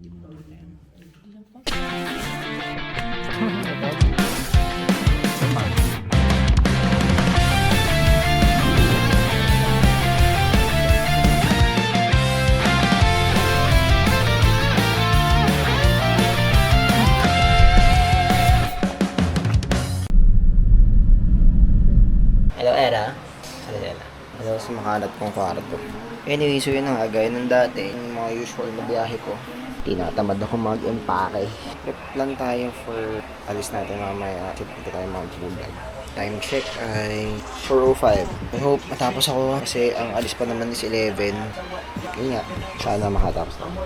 Hello, Era. Hello sa makalat kong kwarto. Anyway, so yun na nga, gaya ng dati, yung mga usual na biyahe ko, tinatamad ako mag-empake. Prep lang tayo for alis natin mamaya. Siyempre tayo mag-vlog. Time check ay 4:05. I hope matapos ako kasi ang alis pa naman is 11. Yun nga, sana makatapos ako.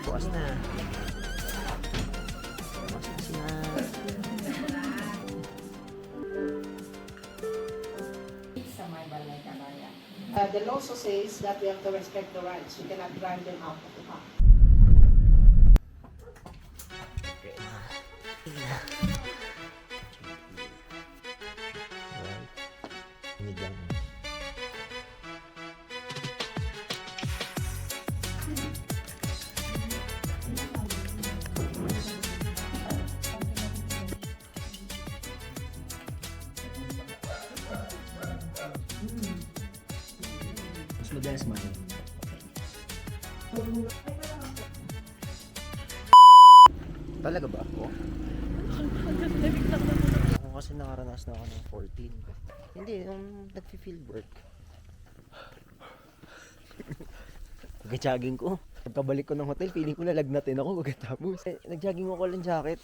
Bukas na. The law also says that we have to respect the rights. We cannot drive them out of the car. Madalas man. Talaga ba ako? Ako kasi nakaranas na ako ng 14. Hindi, nung nag-field work. Pagka-jogging ko. Pagkabalik ko ng hotel, feeling ko lalagnatin ako pagkatapos. Nag-jogging ako lang jacket.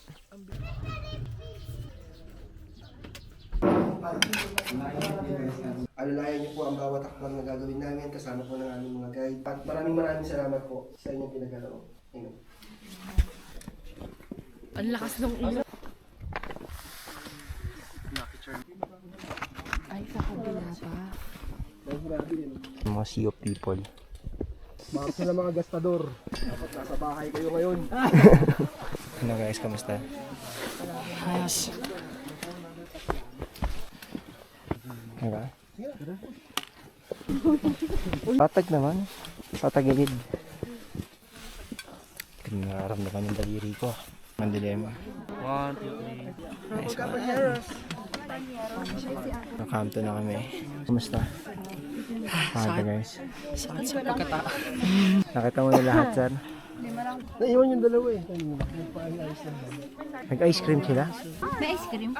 Alalayan niyo po ang bawat hakbang na gagawin namin kasama po ng aming mga guide. At maraming salamat po sa inyong pinagalaw. Amen. Ang lakas ng ulo. Ay, sa kabila pa. Mga sea of people. Mga sila mga gastador. Dapat nasa bahay kayo ngayon. Ano guys, kamusta? Ayos. Diba? Patag naman. Patagilid. Nararamdaman yung daliri ko. Mandilema. 1, 2, 3. Nice one. Nakamto na kami. Kumusta? Pakita guys. Sakit sa pagkata. Nakita mo na lahat, sir? Naiwan yung dalawa eh. Nag-ice cream sila? May ice cream?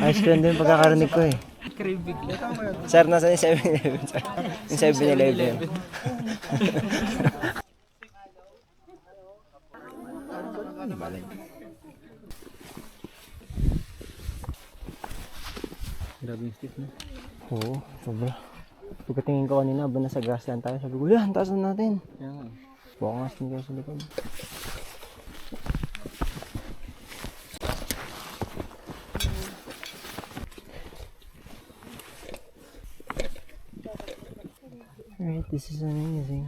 Ice cream din pagkakarinig ko eh. Cream bigla. Sir, nasa yung 7-Eleven, sir? Yung 7-Eleven. Grabe yung stick na. Oo, sobra. Pagkatingin ko kanina, ba nasa grassland tayo, sabi ko, yan, taas na natin. Bukas nyo sa likod. Alright, this is amazing.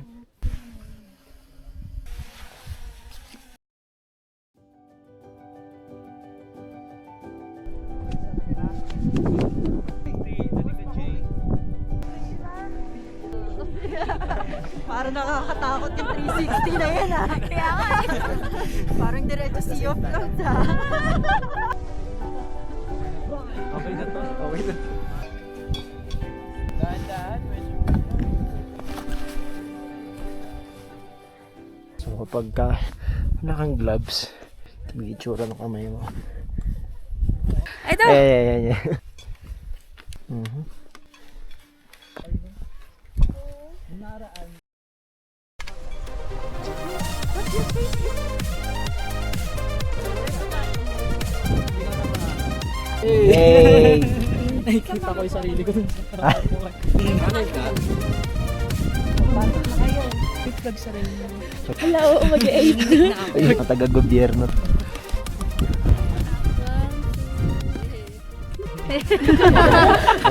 Parang nakakatakot yung 360 na yan ah. Kaya nga eh. Parang diretso sea of clouds ah. Okay na to. Okay na to. Dahan-dahan. So kapag wala kang gloves, may itsura ng kamay mo. Ito! Yeah. Hey! Nakikita ko yung sarili ko dun sa Flag sa rin. Hala, oo, mag-8 Ay, taga-gobyerno.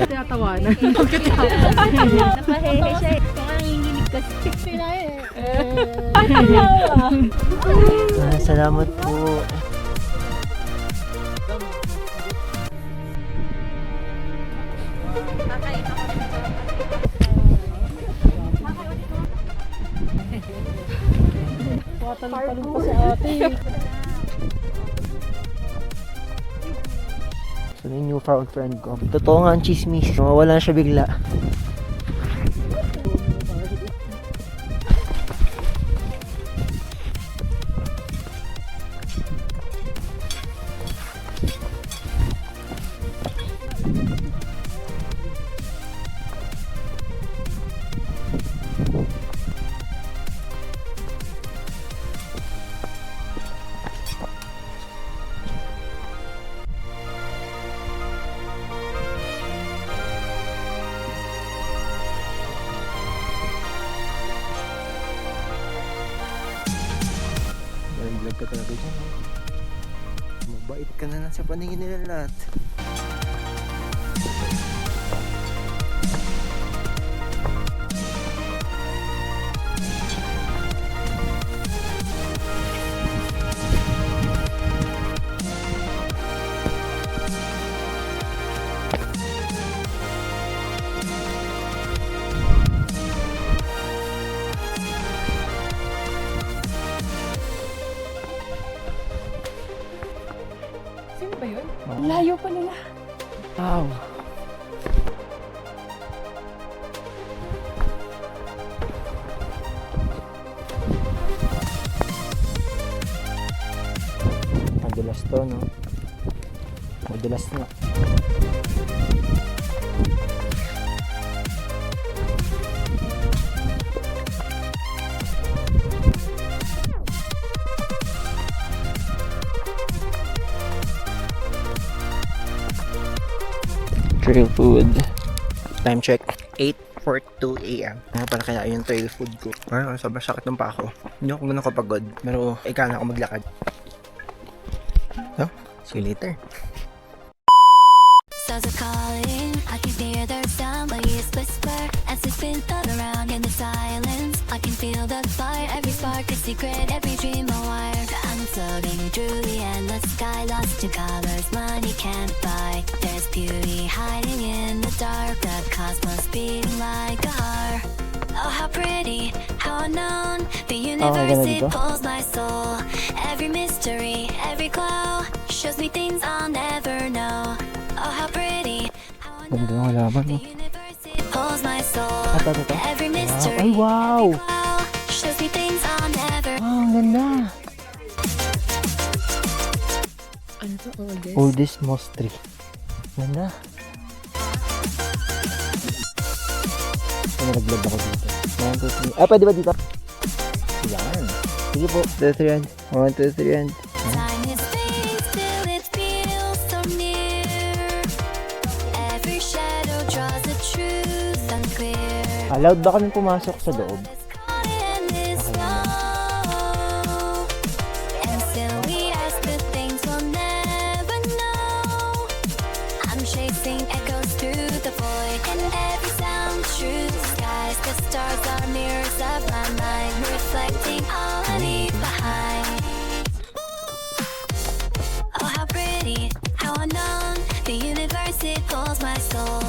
Tinatawanan. Napahehe siya eh. Kung ang hinginig kasi. Salamat po. Talon pa si ate. So, yung newfound friend ko. Totoo nga ang chismis. Mawawala siya bigla. Vlog ka talaga dyan. Mabait ka na lang sa paningin nila lahat. Sino ba yun? Layo pa nila. Wow. Madulas to, no? Madulas na. Trail food. Time check. 8:42 AM. Ano pala kaya yung trail food ko? Ay, sobrang sakit ng pa ako. Hindi ako ganun kapagod. Pero ikaw na ako maglakad. So, see you later. Stars are calling, I can hear their sound, my ears whisper as they spin all around in the silence. I can feel the fire, every spark a secret, every dream a wire. I'm floating through the endless sky, lost in colors money can't buy. There's beauty hiding in the dark, the cosmos beating like a heart. Oh, how pretty, how unknown, the universe it pulls my soul. Every mystery, every glow shows me things I'll never know. Oh, how pretty, how Ganda ng unknown, halaman, the no? universe it pulls my soul. Ito. Every mystery, Ay, wow! every glow shows me things I'll never. Wow, ang ganda! Ano to? Oldest? Oldest moss tree. Ganda. Nag-vlog ako dito. 1, 2, 3. Ah, pwede ba dito? Yan. Sige po. 2, 3, and 1, 2, 3, and Time is space till it feels so near. Every shadow draws a truth unclear. allowed ba kami pumasok sa loob? It's caught in this flow. And still we ask the things we'll never know. I'm chasing echoes through the void, and every sound through the skies. The stars are mirrors of my mind, reflecting all I leave behind. Oh, how pretty, how unknown, the universe it pulls my soul.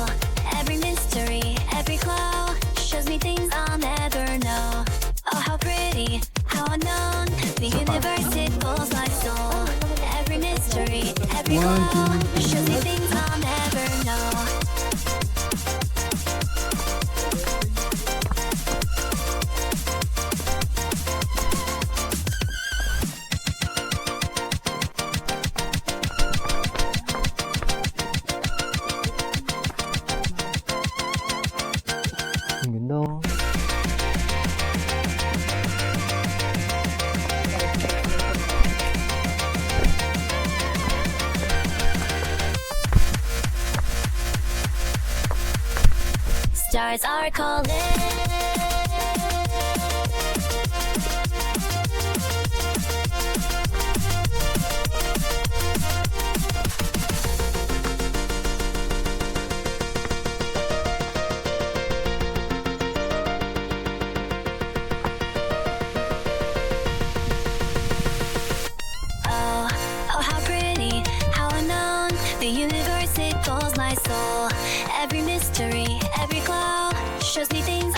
Every mystery, every glow shows me things I'll never know. Oh, how pretty, how unknown, the universe it pulls my soul. Every mystery, every glow shows me things I'll never know. Ang ganda, oh. Stars are calling. Oh, oh, how pretty, how unknown, the universe it pulls my soul. Every mystery, every glow shows me things